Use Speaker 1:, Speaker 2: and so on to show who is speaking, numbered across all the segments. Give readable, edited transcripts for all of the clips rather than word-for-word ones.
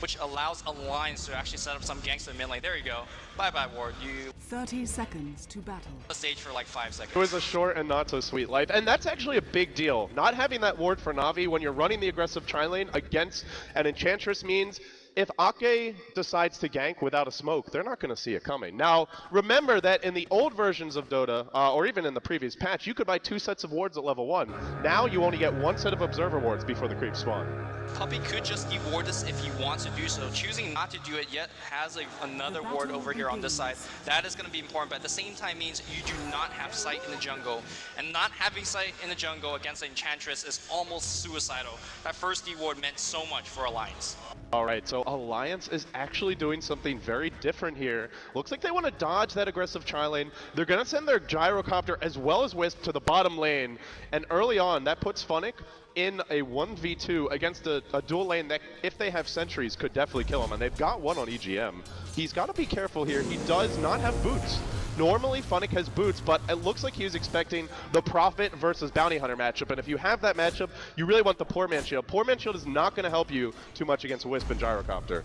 Speaker 1: which allows Alliance to actually set up some ganks in the mid lane. There you go. Bye-bye, Ward. You
Speaker 2: 30 seconds to battle.
Speaker 1: the stage for like 5 seconds.
Speaker 3: It was a short and not so sweet life, and that's actually a big deal. Not having that ward for Na'Vi when you're running the aggressive tri-lane against an Enchantress means if Ake decides to gank without a smoke, they're not going to see it coming. Now, remember that in the old versions of Dota, or even in the previous patch, you could buy 2 sets of wards at level 1. Now you only get 1 set of observer wards before the creeps spawn.
Speaker 1: Puppey could just deward this if he wants to do so. Choosing not to do it yet has another ward over here on this side. That is going to be important, but at the same time means you do not have sight in the jungle. And not having sight in the jungle against the Enchantress is almost suicidal. That first deward meant so much for Alliance.
Speaker 3: Alright, so Alliance is actually doing something very different here. Looks like they want to dodge that aggressive tri-lane. They're going to send their gyrocopter as well as Wisp to the bottom lane. And early on, that puts Funnick in a 1v2 against a dual lane that, if they have sentries, could definitely kill him. And they've got one on EGM. He's got to be careful here. He does not have boots. Normally, Funnick has boots, but it looks like he was expecting the Prophet versus Bounty Hunter matchup. And if you have that matchup, you really want the Poor Man Shield. Poor Man Shield is not going to help you too much against Wisp and Gyrocopter.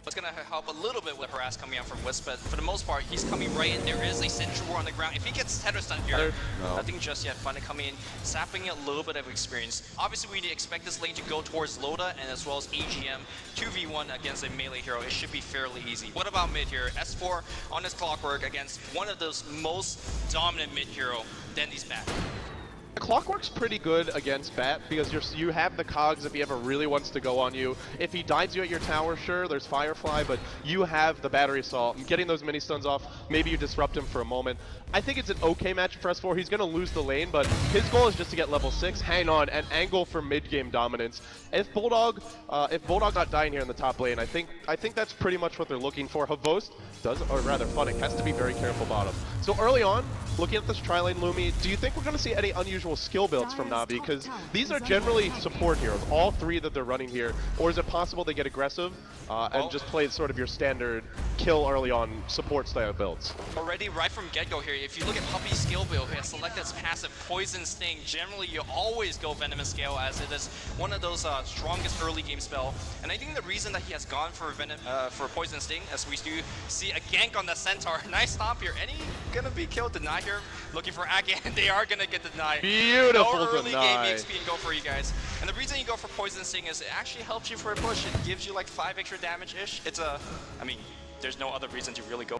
Speaker 1: It's going to help a little bit with harass coming out from Wisp, but for the most part, he's coming right in. There is a Sentry War on the ground. If he gets Tether Stun here, nothing just yet. Funnick coming in, sapping a little bit of experience. Obviously, we expect this lane to go towards Loda and as well as AGM 2v1 against a melee hero. It should be fairly easy. What about mid here? S4 on his Clockwork against one of those most dominant mid hero, Dendy's back.
Speaker 3: Clockwork's pretty good against Bat because you have the cogs if he ever really wants to go on you. If he dives you at your tower, sure, there's Firefly, but you have the battery assault. And getting those mini stuns off, maybe you disrupt him for a moment. I think it's an okay match for S4. He's going to lose the lane, but his goal is just to get level 6, hang on, and angle for mid-game dominance. If Bulldog not dying here in the top lane, I think that's pretty much what they're looking for. Havost does, or rather Funnick, has to be very careful bottom. So early on, looking at this tri-lane Lumi, do you think we're going to see any unusual skill builds from Na'Vi? Because these are generally support heroes, all 3 that they're running here. Or is it possible they get aggressive and just play sort of your standard kill early on support style builds?
Speaker 1: Already right from get-go here, if you look at Puppey's skill build, he has selected his passive Poison Sting. Generally, you always go Venomous Scale as it is one of those strongest early game spell. And I think the reason that he has gone for Poison Sting, as we do see a gank on the Centaur. Nice stop here. Any gonna be killed? Deny here. Looking for Ake, and they are gonna get denied.
Speaker 3: Beautiful
Speaker 1: no early
Speaker 3: deny.
Speaker 1: game XP and go for you guys. And the reason you go for Poison Sting is it actually helps you for a push. It gives you like 5 extra damage-ish. It's I mean, there's no other reason to really go.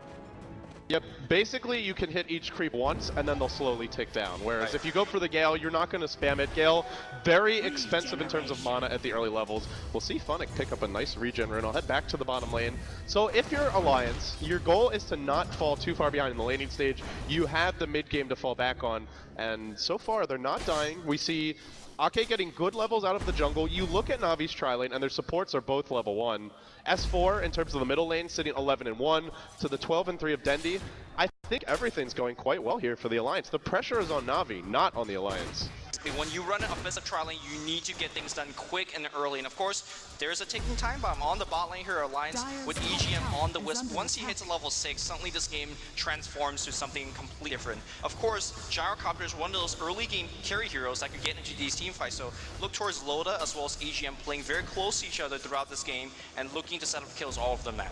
Speaker 3: Yep, basically you can hit each creep once and then they'll slowly tick down. Whereas if you go for the Gale, you're not going to spam it. Gale, very expensive in terms of mana at the early levels. We'll see Funnick pick up a nice regen rune. I'll head back to the bottom lane. So if you're Alliance, your goal is to not fall too far behind in the laning stage. You have the mid game to fall back on, and so far they're not dying. We see Ake getting good levels out of the jungle. You look at Navi's tri-lane, and their supports are both level 1. S4, in terms of the middle lane, sitting 11-1 to the 12-3 of Dendy. I think everything's going quite well here for the Alliance. The pressure is on Na'Vi, not on the Alliance.
Speaker 1: When you run an offensive tri-lane, you need to get things done quick and early. And of course, there's a ticking time bomb on the bot lane here, Alliance with EGM on the Wisp. Once he hits a level 6, suddenly this game transforms to something completely different. Of course, Gyrocopter is one of those early game carry heroes that could get into these team fights. So look towards Loda as well as EGM playing very close to each other throughout this game and looking to set up kills all of them now.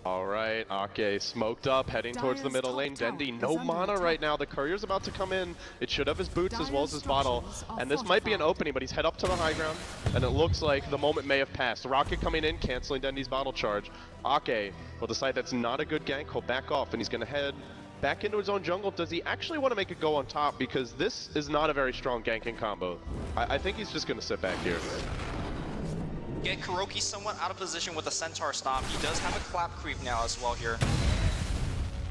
Speaker 3: Alright, Ake smoked up, heading towards the middle lane. Dendy, no mana right now. The courier's about to come in. It should have his boots as well as his bottle. And this might be an opening, but he's head up to the high ground. And it looks like the moment may have passed. Rocket coming in, canceling Dendy's bottle charge. Ake will decide that's not a good gank. He'll back off, and he's going to head back into his own jungle. Does he actually want to make it go on top? Because this is not a very strong ganking combo. I think he's just going to sit back here.
Speaker 1: Get Kuroki somewhat out of position with the Centaur stomp. He does have a clap creep now as well here.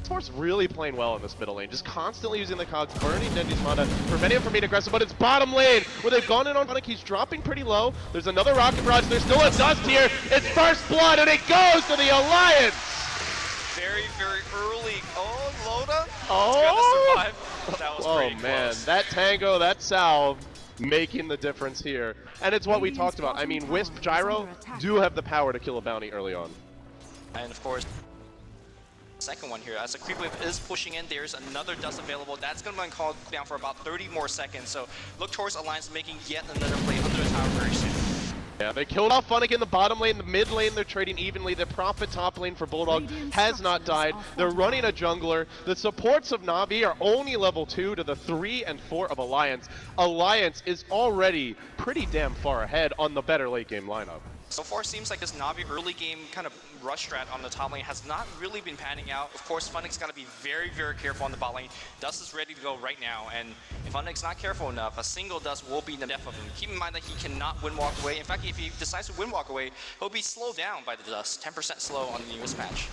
Speaker 3: Sport's really playing well in this middle lane, just constantly using the cogs, burning Dendy's mana, preventing him from being aggressive, but it's bottom lane where they've gone in on Funnick. He's dropping pretty low. There's another rocket barrage. There's still a dust here. It's first blood, and it goes to the Alliance.
Speaker 1: Very, very early. Oh, Loda.
Speaker 3: Oh,
Speaker 1: gonna survive. That was pretty
Speaker 3: man,
Speaker 1: close.
Speaker 3: that tango, that salve, making the difference here. And it's what we talked about. I mean, Wisp, Gyro do have the power to kill a bounty early on.
Speaker 1: And of course, second one here, as the creep wave is pushing in, there's another dust available. That's going to be called down for about 30 more seconds. So look towards Alliance making yet another play under the tower very soon.
Speaker 3: Yeah, they killed off Funnick in the bottom lane, the mid lane they're trading evenly, the Prophet top lane for Bulldog has not died. They're running a jungler. The supports of Na'Vi are only level 2 to the 3 and 4 of Alliance. Alliance is already pretty damn far ahead on the better late game lineup.
Speaker 1: So far, seems like this Na'Vi early game kind of rush strat on the top lane has not really been panning out. Of course, Funnick's got to be very, very careful on the bot lane. Dust is ready to go right now, and if Funnick's not careful enough, a single Dust will be the death of him. Keep in mind that he cannot win walk away. In fact, if he decides to win walk away, he'll be slowed down by the Dust, 10% slow on the newest patch.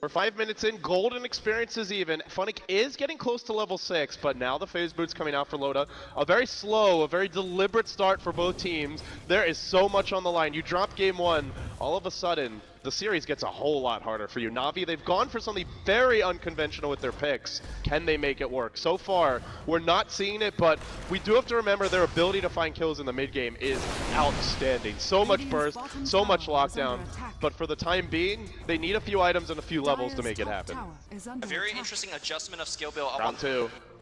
Speaker 3: We're 5 minutes in, golden experience is even. Funnick is getting close to level 6, but now the phase boots coming out for Loda. A very slow, a very deliberate start for both teams. There is so much on the line. You drop game 1, all of a sudden, the series gets a whole lot harder for you. Na'Vi, they've gone for something very unconventional with their picks. Can they make it work? So far, we're not seeing it, but we do have to remember their ability to find kills in the mid game is outstanding. So much burst, so much lockdown, but for the time being, they need a few items and a few levels to make it happen.
Speaker 1: A very interesting adjustment of skill build.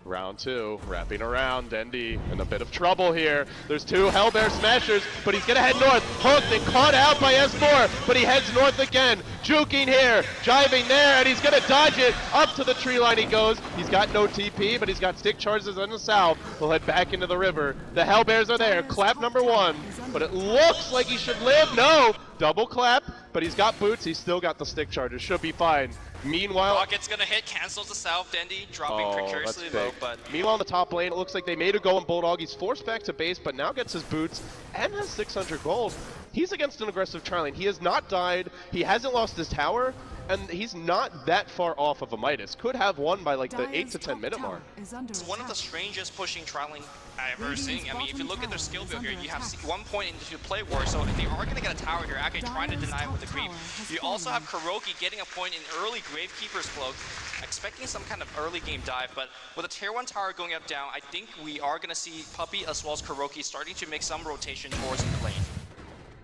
Speaker 3: Round two, wrapping around, Dendy in a bit of trouble here. There's 2 Hellbear Smashers, but he's gonna head north. Hooked and caught out by S4, but he heads north again. Juking here, jiving there, and he's gonna dodge it. Up to the tree line he goes. He's got no TP, but he's got stick charges in the south. He'll head back into the river. The Hellbears are there, clap number 1, but it looks like he should live. No, double clap, but he's got boots. He's still got the stick charges, should be fine. Meanwhile,
Speaker 1: Rocket's gonna hit, cancels the south, Dendy, dropping precariously low, but...
Speaker 3: Meanwhile, on the top lane, it looks like they made a go on Bulldog. He's forced back to base, but now gets his boots and has 600 gold. He's against an aggressive tri lane. He has not died, he hasn't lost his tower, and he's not that far off of a Midas. Could have won by like the 8 to 10 minute mark.
Speaker 1: It's one of the strangest pushing tri lane I've ever seen. I mean, if you look at their skill build here, you have 1 point into play war, so they are going to get a tower here. Ake trying to deny it with the creep. You also have Kuroki getting a point in early Gravekeeper's Cloak, expecting some kind of early game dive, but with a tier 1 tower going up down, I think we are going to see Puppey as well as Kuroki starting to make some rotation towards the lane.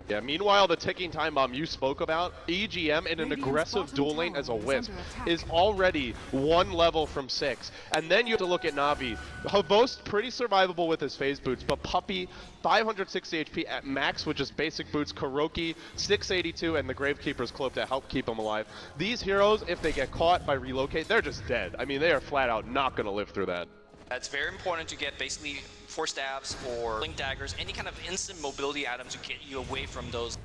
Speaker 3: Yeah, meanwhile, the ticking time bomb you spoke about, EGM in an aggressive dual lane as a Wisp is already 1 level from 6. And then you have to look at Na'Vi. Havost pretty survivable with his phase boots, but Puppey, 560 HP at max with just basic boots, Kuroki, 682, and the Gravekeeper's Cloak to help keep him alive. These heroes, if they get caught by relocate, they're just dead. I mean, they are flat out not going to live through that.
Speaker 1: It's very important to get basically 4 stabs or blink daggers, any kind of instant mobility items to get you away from those.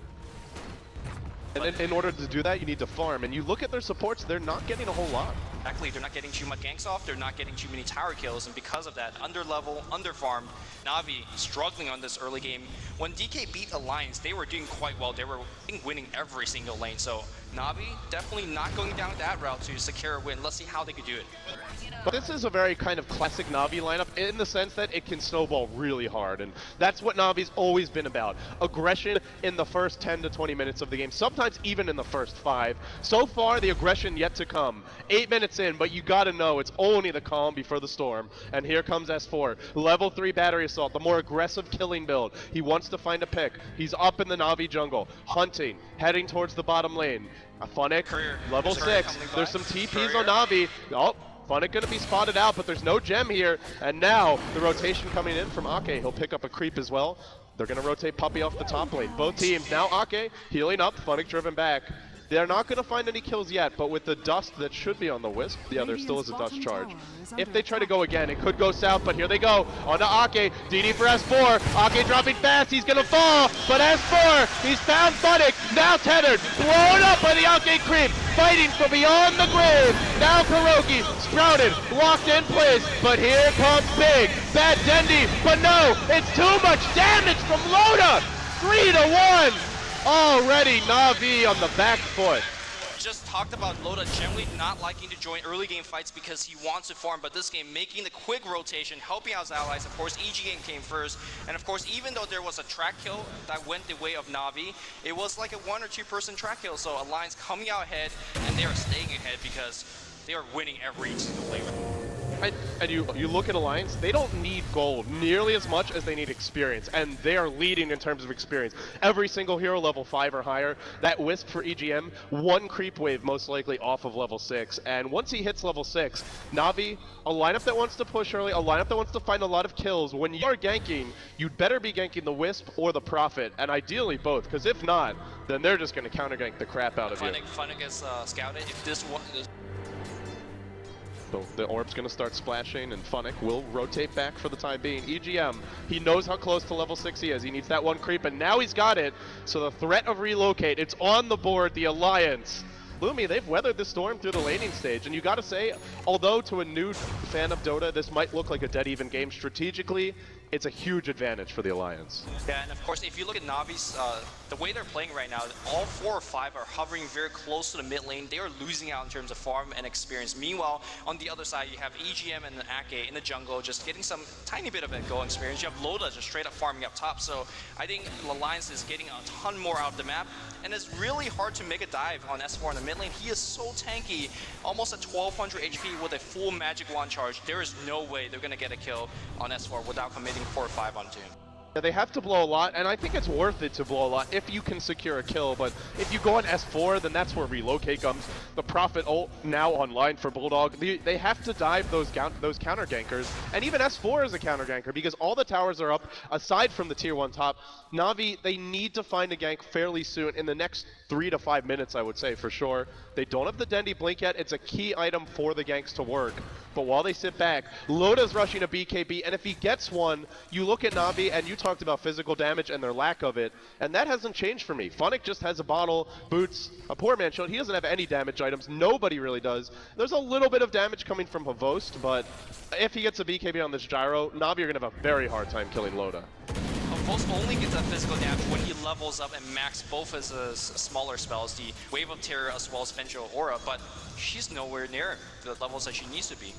Speaker 3: And in order to do that, you need to farm. And you look at their supports, they're not getting a whole lot.
Speaker 1: Exactly, they're not getting too much ganks off, they're not getting too many tower kills, and because of that, under level, under farmed, Na'Vi struggling on this early game. When DK beat Alliance, they were doing quite well. They were winning every single lane, so Na'Vi definitely not going down that route to secure a win. Let's see how they could do it.
Speaker 3: But this is a very kind of classic Na'Vi lineup in the sense that it can snowball really hard, and that's what Na'Vi's always been about. Aggression in the first 10 to 20 minutes of the game, sometimes even in the first 5. So far, the aggression yet to come. 8 minutes in, but you gotta know it's only the calm before the storm. And here comes S4, level 3 battery assault, the more aggressive killing build. He wants to find a pick. He's up in the Na'Vi jungle, hunting, heading towards the bottom lane. A Funnick, level 6. There's some TPs on Na'Vi. Oh, Funnick gonna be spotted out, but there's no gem here. And now the rotation coming in from Ake. He'll pick up a creep as well. They're gonna rotate Puppey off the top lane. Both teams now Ake healing up, Funnick driven back. They're not going to find any kills yet, but with the dust that should be on the Wisp, yeah, there still is a dust charge. If they try to go again, it could go south, but here they go. On to Ake, DD for S4. Ake dropping fast, he's going to fall, but S4, he's found Funnick, now tethered, blown up by the Ake creep, fighting from beyond the grave. Now Kuroki, sprouted, locked in place, but here comes Big, bad Dendy, but no, it's too much damage from Loda. 3-1. Already Na'Vi on the back foot.
Speaker 1: Just talked about Loda generally not liking to join early game fights because he wants to farm, but this game making the quick rotation, helping out his allies. Of course, EG game came first, and of course, even though there was a track kill that went the way of Na'Vi, it was like a 1 or 2 person track kill, so Alliance coming out ahead, and they are staying ahead because they are winning every single lane.
Speaker 3: And you look at Alliance, they don't need gold nearly as much as they need experience, and they are leading in terms of experience. Every single hero level 5 or higher, that Wisp for EGM, one creep wave most likely off of level 6, and once he hits level 6, Na'Vi, a lineup that wants to push early, a lineup that wants to find a lot of kills, when you are ganking, you'd better be ganking the Wisp or the Prophet, and ideally both, because if not, then they're just going to counter gank the crap out of you.
Speaker 1: Funnick is scouted. If this one is
Speaker 3: So the orb's going to start splashing, and Funnick will rotate back for the time being. EGM, he knows how close to level 6 he is. He needs that one creep, and now he's got it. So the threat of relocate, it's on the board, the Alliance. Lumi, they've weathered the storm through the laning stage, and you gotta say, although to a new fan of Dota, this might look like a dead even game, strategically, it's a huge advantage for the Alliance.
Speaker 1: Yeah, and of course, if you look at Navi's, the way they're playing right now, all 4 or 5 are hovering very close to the mid lane. They are losing out in terms of farm and experience. Meanwhile, on the other side, you have EGM and Ake in the jungle just getting some tiny bit of a go experience. You have Loda just straight up farming up top. So I think the Alliance is getting a ton more out of the map, and it's really hard to make a dive on S4 in the mid lane. He is so tanky, almost at 1200 HP with a full magic wand charge. There is no way they're gonna get a kill on S4 without committing 4 or 5 onto him.
Speaker 3: Yeah, they have to blow a lot, and I think it's worth it to blow a lot if you can secure a kill, but if you go on S4, then that's where relocate comes. The Prophet ult now online for Bulldog. They have to dive those counter gankers, and even S4 is a counter ganker because all the towers are up, aside from the tier 1 top. Na'Vi, they need to find a gank fairly soon, in the next 3 to 5 minutes, I would say, for sure. They don't have the Dendi Blink yet. It's a key item for the ganks to work. But while they sit back, Loda's rushing a BKB, and if he gets one, you look at Na'Vi, and you talked about physical damage and their lack of it, and that hasn't changed for me. Funnick just has a bottle, boots, a poor man shield. He doesn't have any damage items. Nobody really does. There's a little bit of damage coming from Havost, but if he gets a BKB on this gyro, Na'Vi are going to have a very hard time killing Loda.
Speaker 1: Havost only gets that physical damage when he levels up and max both his smaller spells, the Wave of Terror as well as Vengeful Aura, but she's nowhere near the levels that she needs to be.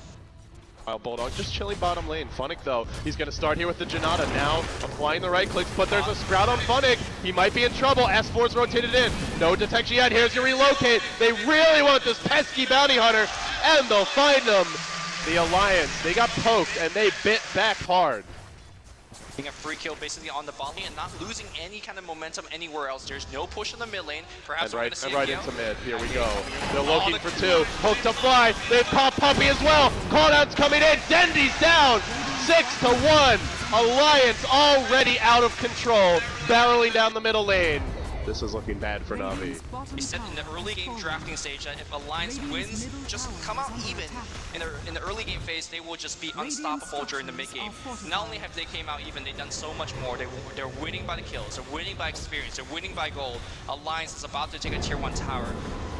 Speaker 3: Bulldog just chilling bottom lane. Funnick though, he's going to start here with the Janata now, applying the right clicks, but there's a Sprout on Funnick. He might be in trouble. S4's rotated in. No detection yet. Here's your relocate. They really want this pesky bounty hunter, and they'll find him. The Alliance, they got poked, and they bit back hard.
Speaker 1: Getting a free kill basically on the bot lane and not losing any kind of momentum anywhere else. There's no push in the mid lane. Perhaps we're going to see
Speaker 3: right into mid. Here we go. They're looking for 2. Hook to fly. They pop Puppy as well. Calldown's coming in. Dendi's down. 6-1. Alliance already out of control. Barreling down the middle lane. This is looking bad for Na'Vi.
Speaker 1: We said in the early game drafting stage that if Alliance wins, just come out even. In the early game phase, they will just be unstoppable during the mid game. Not only have they came out even, they've done so much more. They're winning by the kills, they're winning by experience, they're winning by gold. Alliance is about to take a tier 1 tower.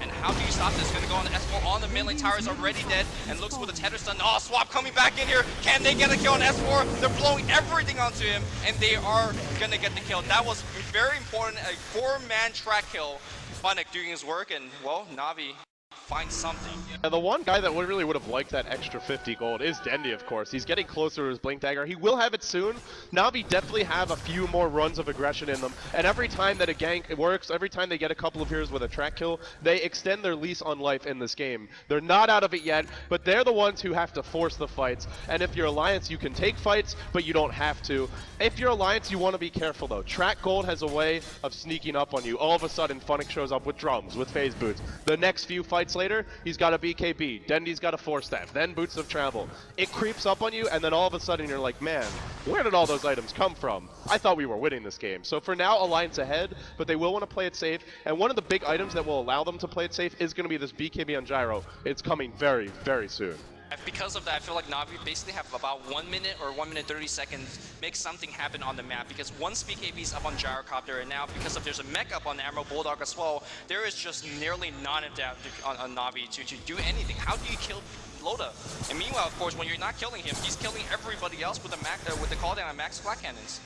Speaker 1: And how do you stop this? Gonna go on the S4 on the mid lane. Tower is already dead and looks with a tether stun. Oh, Swap coming back in here. Can they get a kill on S4? They're blowing everything onto him, and they are gonna get the kill. That was very important. A 4-man track kill. Funnick doing his work, and well, Na'Vi find something.
Speaker 3: And the one guy that really would have liked that extra 50 gold is Dendi, of course. He's getting closer to his Blink Dagger. He will have it soon. Na'Vi definitely have a few more runs of aggression in them. And every time that a gank works, every time they get a couple of heroes with a track kill, they extend their lease on life in this game. They're not out of it yet, but they're the ones who have to force the fights. And if you're Alliance, you can take fights, but you don't have to. If you're Alliance, you want to be careful though. Track Gold has a way of sneaking up on you. All of a sudden, Funnick shows up with drums, with phase boots. The next few fights later, he's got a BKB, Dendi's got a 4-staff, then Boots of Travel. It creeps up on you, and then all of a sudden you're like, man, where did all those items come from? I thought we were winning this game. So for now, Alliance ahead, but they will want to play it safe, and one of the big items that will allow them to play it safe is going to be this BKB on Gyro. It's coming very, very soon.
Speaker 1: Because of that, I feel like Na'Vi basically have about 1 minute or 1 minute 30 seconds make something happen on the map, because once BKB's up on Gyrocopter, and now because of there's a mech up on the Emerald Bulldog as well, there is just nearly non-adaptive on Na'Vi to do anything. How do you kill Loda? And meanwhile, of course, when you're not killing him, he's killing everybody else with the call down on max flat cannons.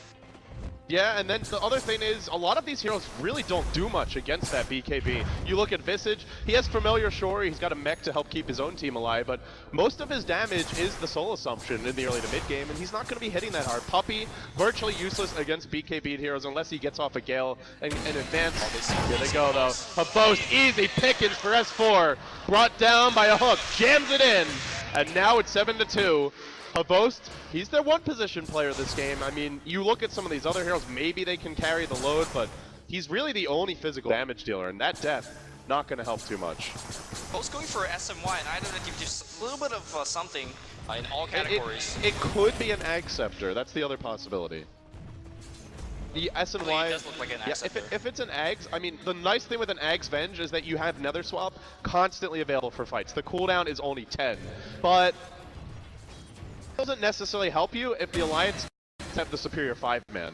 Speaker 3: Yeah, and then the other thing is, a lot of these heroes really don't do much against that BKB. You look at Visage, he has Familiar Shore, he's got a mech to help keep his own team alive, but most of his damage is the Soul Assumption in the early to mid game, and he's not going to be hitting that hard. Puppy, virtually useless against BKB heroes unless he gets off a Gale and advance. Here they go though. Havost, easy pickings for S4. Brought down by a hook, jams it in. And now it's 7-2. Havost, he's their one position player this game. I mean, you look at some of these other heroes, maybe they can carry the load, but he's really the only physical damage dealer, and that death, not going to help too much.
Speaker 1: Both going for SMY, and either that give just a little bit of something in all categories.
Speaker 3: It could be an Ag Scepter, that's the other possibility. The S and Y,
Speaker 1: It does look like an Ag Scepter.
Speaker 3: if it's an Ags, I mean, the nice thing with an Ags Venge is that you have Nether Swap constantly available for fights. The cooldown is only 10, but it doesn't necessarily help you if the Alliance have the superior 5-man.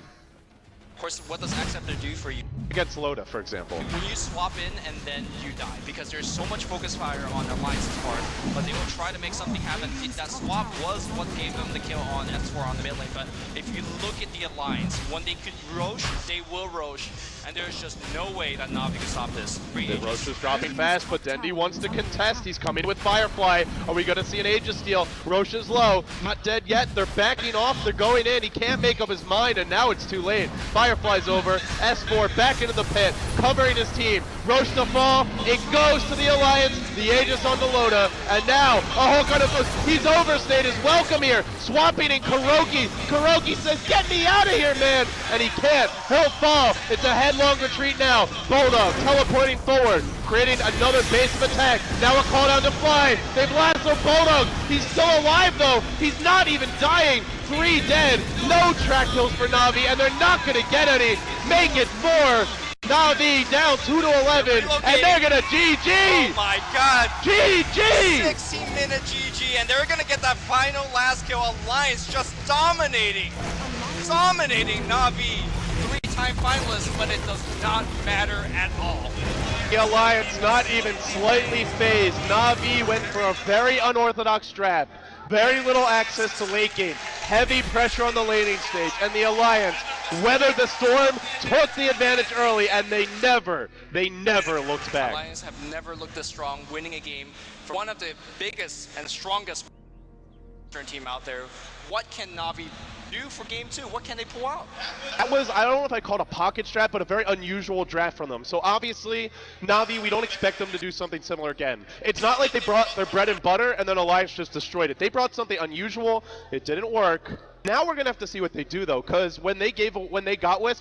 Speaker 1: Of course, what does Ag Scepter do for you?
Speaker 3: Against Loda, for example.
Speaker 1: When you swap in and then you die, because there's so much focus fire on Alliance's part, but they will try to make something happen. That swap was what gave them the kill on S4 on the mid lane, but if you look at the Alliance, when they could Roche, they will Roche, and there's just no way that Na'Vi can stop this.
Speaker 3: Roche is dropping fast, but Dendi wants to contest. He's coming with Firefly. Are we going to see an Aegis steal? Roche is low, not dead yet. They're backing off, they're going in. He can't make up his mind, and now it's too late. Firefly's over, S4 back into the pit, covering his team. Roche to fall, it goes to the Alliance, the Aegis on the Loda, and now a hook on him. He's overstayed his welcome here, swapping in Kuroki. Kuroki says, get me out of here, man, and he can't. He'll fall. It's a headlong retreat now. Bulldog teleporting forward, creating another base of attack. Now a call down to Fly. They've lassoed Bulldog. He's still alive though. He's not even dying. 3 dead. No track kills for Na'Vi, and they're not going to get any. Make it 4. Na'Vi down 2-11, and they're gonna GG!
Speaker 1: Oh my god!
Speaker 3: GG!
Speaker 1: 16-minute GG, and they're gonna get that final last kill. Alliance just dominating Na'Vi. 3-time finalists, but it does not matter at all.
Speaker 3: The Alliance not even slightly phased. Na'Vi went for a very unorthodox strat. Very little access to late game. Heavy pressure on the laning stage, and the Alliance weathered the storm, took the advantage early, and they never looked back.
Speaker 1: Alliance have never looked this strong, winning a game for one of the biggest and strongest team out there. What can Na'Vi do for game 2? What can they pull out?
Speaker 3: That was, I don't know if I called a pocket strat, but a very unusual draft from them. So obviously, Na'Vi, we don't expect them to do something similar again. It's not like they brought their bread and butter and then Alliance just destroyed it. They brought something unusual, it didn't work. Now we're gonna have to see what they do though, because when they got Wisp,